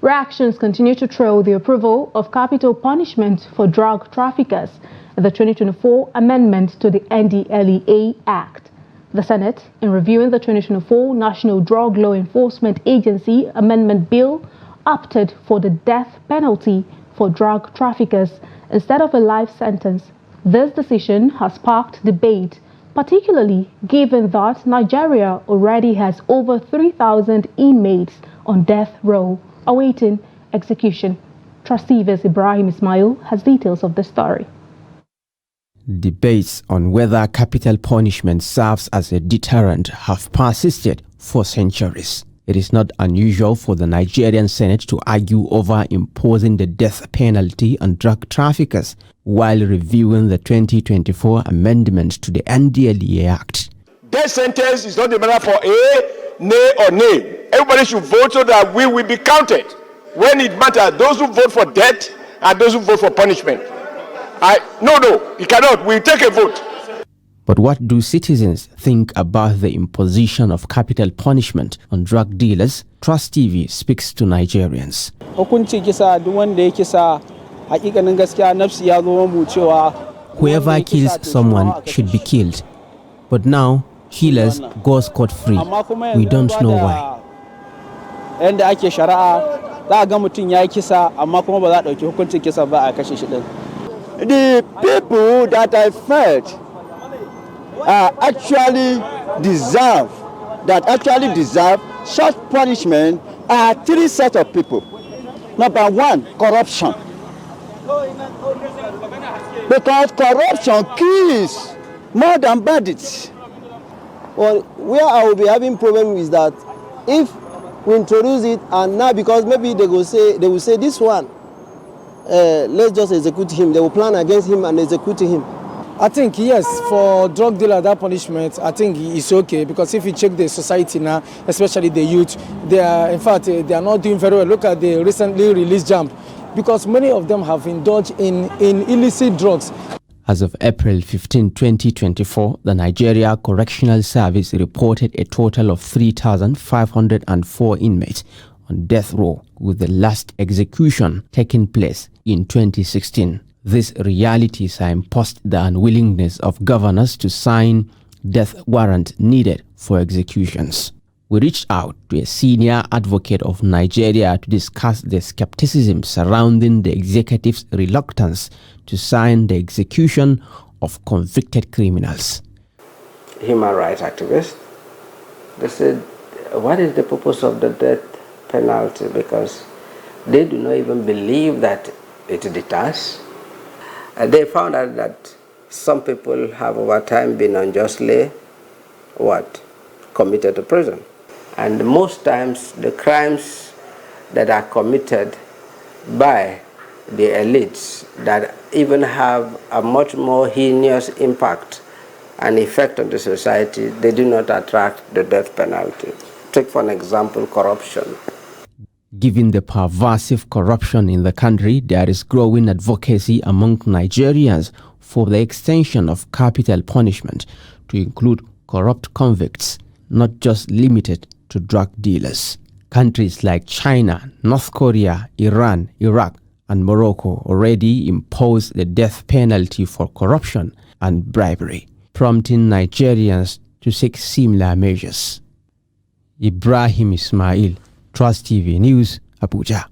Reactions continue to trail the approval of capital punishment for drug traffickers, the 2024 amendment to the NDLEA Act. The Senate, in reviewing the 2024 National Drug Law Enforcement Agency Amendment Bill, opted for the death penalty for drug traffickers instead of a life sentence. This decision has sparked debate, particularly given that Nigeria already has over 3,000 inmates on death row awaiting execution. Trustee Ibrahim Ismail has details of the story. Debates on whether capital punishment serves as a deterrent have persisted for centuries. It is not unusual for the Nigerian Senate to argue over imposing the death penalty on drug traffickers while reviewing the 2024 amendment to the NDLEA Act. Death sentence is not a matter for a, nay or nay. Everybody should vote so that we will be counted. When it matters, those who vote for death and those who vote for punishment. No, you cannot. We'll take a vote. But what do citizens think about the imposition of capital punishment on drug dealers? Trust TV speaks to Nigerians. Whoever kills someone should be killed. But now, killers go scot-free. We don't know why. The people that I felt actually deserve such punishment are three sets of people. Number one, corruption. Because corruption kills more than bandits. Well, where I will be having problem is that if we introduce it and now because maybe they will say this one, let's just execute him. They will plan against him and execute him. I think, yes, for drug dealer, that punishment, I think it's okay because if you check the society now, especially the youth, they are not doing very well. Look at the recently released Jump because many of them have indulged in illicit drugs. As of April 15, 2024, the Nigeria Correctional Service reported a total of 3,504 inmates on death row, with the last execution taking place in 2016. These realities have imposed the unwillingness of governors to sign death warrants needed for executions. We reached out to a senior advocate of Nigeria to discuss the skepticism surrounding the executive's reluctance to sign the execution of convicted criminals. Human rights activists, they said, what is the purpose of the death penalty? Because they do not even believe that it deters. They found out that some people have over time been unjustly committed to prison. And most times the crimes that are committed by the elites that even have a much more heinous impact and effect on the society, they do not attract the death penalty. Take for an example, corruption. Given the pervasive corruption in the country, there is growing advocacy among Nigerians for the extension of capital punishment to include corrupt convicts, not just limited to drug dealers. Countries like China, North Korea, Iran, Iraq, and Morocco already impose the death penalty for corruption and bribery, prompting Nigerians to seek similar measures. Ibrahim Ismail, Trust TV News, Abuja.